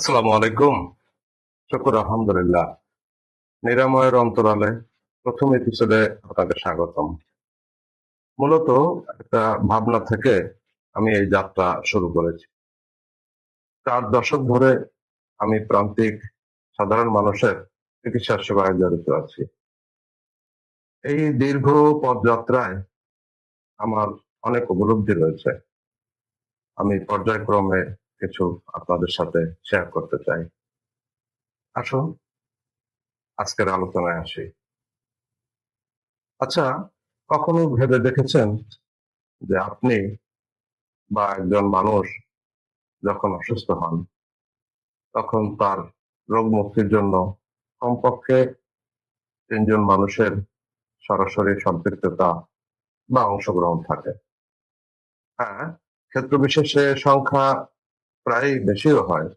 আসসালামু আলাইকুম। শুকুর আলহামদুলিল্লাহ। নিরাময়ের অন্তরালে প্রথম এপিসোডে আপনাদের স্বাগতম। মূলত একটা ভাবনা থেকে আমি এই যাত্রা শুরু করেছি। 4 দশক ধরে আমি প্রান্তিক সাধারণ মানুষের চিকিৎসা সেবায় জড়িত আছি। এই দীর্ঘ পথযাত্রায় আমার অনেক উপলব্ধি রয়েছে। আমি পর্যায়ক্রমে কিছু আপনাদের সাথে শেয়ার করতে চাই। আসুন আজকের আলোচনায় আসি। আচ্ছা, কখনো ভেবে দেখেছেন যে আপনি বা একজন মানুষ যখন অসুস্থ হন তখন তার রোগ মুক্তির জন্য কমপক্ষে 3 জন মানুষের সরাসরি সম্পৃক্ততা বা অংশগ্রহণ থাকে। হ্যাঁ, ক্ষেত্র বিশেষে সংখ্যা প্রায় বেশিও হয়,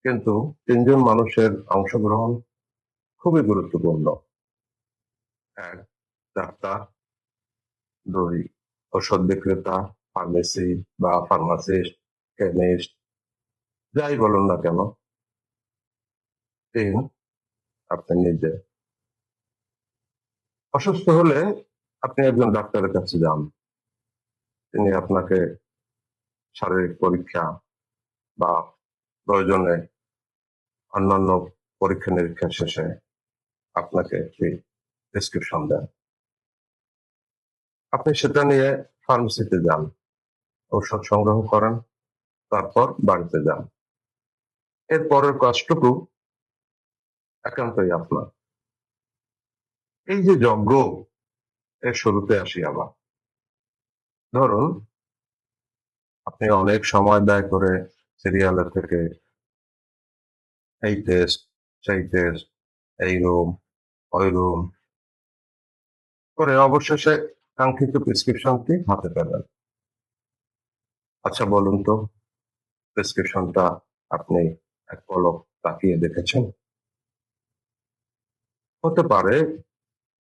কিন্তু 3 জন মানুষের অংশগ্রহণ খুবই গুরুত্বপূর্ণ। 1, ডাক্তার; 2, ঔষধ বিক্রেতা, ফার্মেসি বা ফার্মাসিস্ট, কেমিস্ট, যাই বলুন না কেন; 3, আপনি নিজে। অসুস্থ হলে আপনি একজন ডাক্তারের কাছে যান। তিনি আপনাকে শারীরিক পরীক্ষা বা প্রয়োজনে অন্যান্য পরীক্ষা নিরীক্ষা শেষে আপনাকে একটি প্রেসক্রিপশন দেন। আপনি সেটা নিয়ে ফার্মেসিতে যান, ঔষধ সংগ্রহ করেন, তারপর বাড়িতে যান। এর পরের কাজটুকু একান্তই আপনার। এই যে যজ্ঞ, এর শুরুতে আসি আবার। ধরুন আপনি অনেক সময় ব্যয় করে সিরিয়ালের থেকে এই টেস্ট, সেই টেস্ট, এই রুম, ওই রুম করে অবশেষে কাঙ্ক্ষিত প্রেসক্রিপশনটি হাতে পেলেন। আচ্ছা বলুন তো, প্রেসক্রিপশনটা আপনি এক পলক তাকিয়ে দেখেছেন? হতে পারে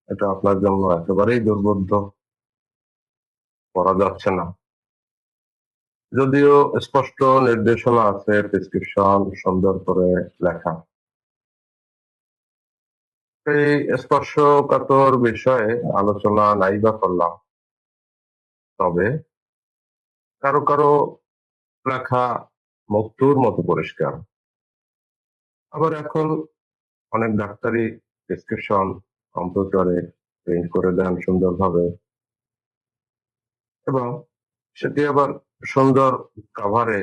এটা আপনার জন্য একেবারেই দুর্বোধ্য, পড়া যাচ্ছে না। যদিও স্পষ্ট নির্দেশনা আছে, প্রেসক্রিপশন সুন্দর করে লেখা। এই স্পর্শকাতর বিষয়ে আলোচনা নাই বা করলাম, তবে কারো কারো লেখা মুক্তোর মতো পরিষ্কার। আবার এখন অনেক ডাক্তারই প্রেসক্রিপশন কম্পিউটারে প্রিন্ট করে দেন সুন্দরভাবে, এবং সেটি আবার সুন্দর কাভারে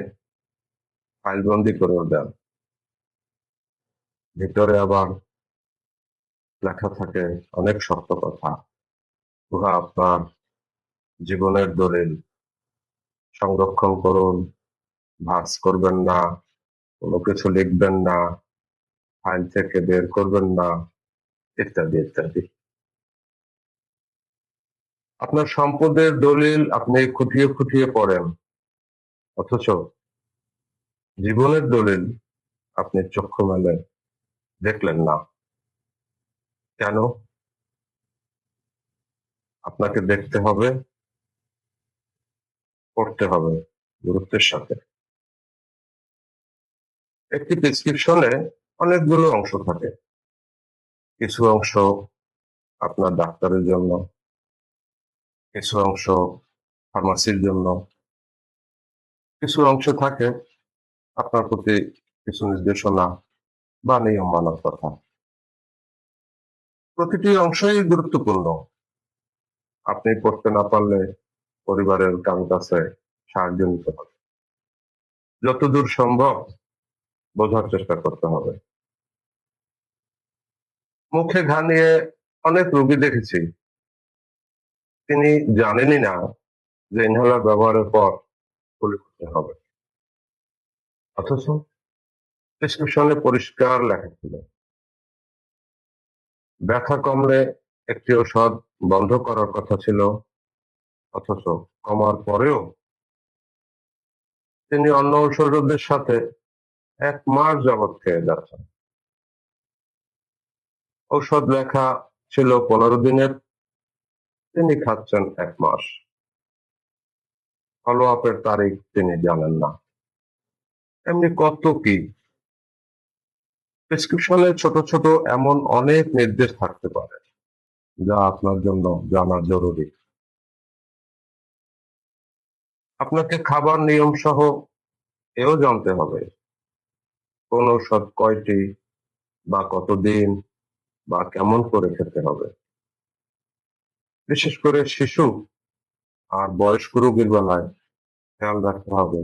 ফাইলবন্দি করেও দেন। ভিতরে আবার লেখা থাকে অনেক শক্ত কথা। উহা আপনার জীবনের দলিল। সংরক্ষণ করুন, ভাঁজ করবেন না, কোনো কিছু লিখবেন না, ফাইল থেকে বের করবেন না, ইত্যাদি ইত্যাদি। আপনার সম্পদের দলিল আপনি খুঁটিয়ে খুঁটিয়ে পড়েন, অথচ জীবনের দলিল আপনি চক্ষু মেলে দেখলেন না। কেন? আপনাকে দেখতে হবে, পড়তে হবে গুরুত্বের সাথে। একটি প্রেসক্রিপশনে অনেকগুলো অংশ থাকে। কিছু অংশ আপনার ডাক্তারের জন্য, কিছু অংশ ফার্মাসির জন্য, কিছু অংশ থাকে আপনার প্রতি কিছু নির্দেশনা বা নিয়ম মানার কথা। প্রতিটি অংশই গুরুত্বপূর্ণ। আপনি পড়তে না পারলে পরিবারের কারো কাছে সাহায্য নিতে হবে। যতদূর সম্ভব বোঝার চেষ্টা করতে হবে। মুখে ঘা নিয়ে অনেক রোগী দেখেছি, তিনি জানেনই না যে ইনহেলার ব্যবহারের পর গুলি করতে হবে, অথচ প্রেসক্রিপশনে পরিষ্কার লেখা ছিল ব্যথা কমলে একটি ওষুধ বন্ধ করার কথা ছিল, অথচ কমার পরেও তিনি অন্য ঔষধের সাথে 1 মাস যাবৎ খেয়ে যাচ্ছেন। ঔষধ লেখা ছিল 15 দিনের, তিনি খাচ্ছেন 1 মাস। ফলো আপের তারিখ তিনি জানেন না। এমনি কত কি। প্রেসক্রিপশনে ছোট ছোট এমন অনেক নির্দেশ থাকতে পারে যা আপনার জন্য জানা জরুরি। আপনাকে খাবার নিয়ম সহ এও জানতে হবে কোন ঔষধ কয়টি বা কতদিন বা কেমন করে খেতে হবে। বিশেষ করে শিশু আর বয়স্ক রোগীর বেলায় খেয়াল রাখতে হবে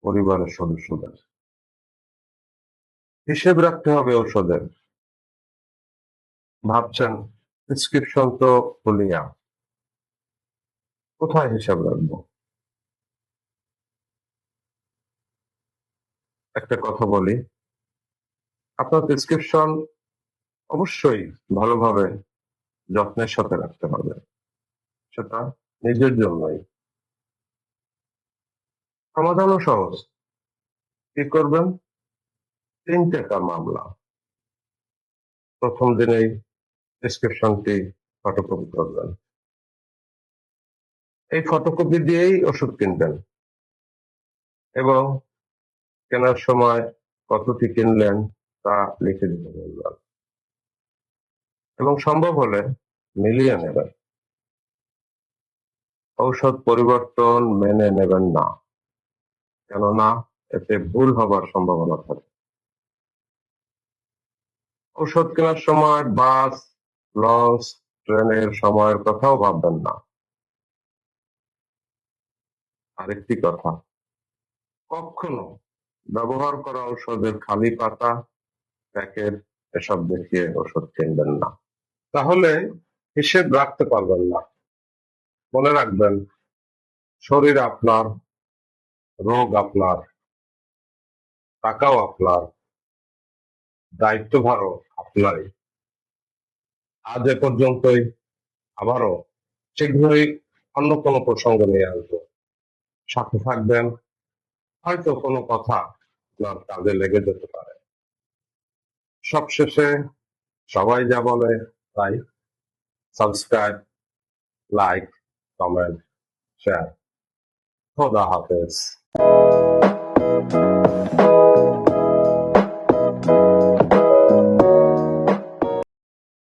পরিবারের সদস্যদের। হিসেব রাখতে হবে ঔষধের। ভাবছেন প্রেসক্রিপশন তো হলিয়া, কোথায় হিসাব রাখবো? একটা কথা বলি, আপনার প্রেসক্রিপশন অবশ্যই ভালোভাবে যত্নের সাথে রাখতে হবে। সেটা নিজের জন্যই। সমাধানও সহজ। কি করবেন? ৩ টাকা মামলা। প্রথম দিনেই প্রেসক্রিপশনটি ফটোকপি করবেন। এই ফটোকপি দিয়েই ওষুধ কিনবেন এবং কেনার সময় কতটি কিনলেন তা লিখে দিতে বলবেন এবং সম্ভব হলে মিলিয়ে নেবেন। ঔষধ পরিবর্তন মেনে নেবেন না, কেননা এতে ভুল হবার সম্ভাবনা থাকে। ঔষধ কেনার সময় বাস, লঞ্চ, ট্রেনের সময়ের কথাও ভাববেন না। আরেকটি কথা, কখনো ব্যবহার করা ঔষধের খালি পাতা, প্যাকেট এসব দেখিয়ে ওষুধ কিনবেন না। তাহলে হিসেব রাখতে পারবেন না। মনে রাখবেন, শরীর আপনার, রোগ আপনার, টাকাও আপনার, দায়িত্বভারও আপনারই। আজ এ পর্যন্তই। আবারও শীঘ্রই অন্য কোনো প্রসঙ্গ নিয়ে আসবো। সাথে থাকবেন, হয়তো কোনো কথা আপনার কাজে লেগে যেতে পারে। সবশেষে সবাই যা বলে তাই, সাবস্ক্রাইব, লাইক, কমেন্ট, শেয়ার। খোদা হাফেজ।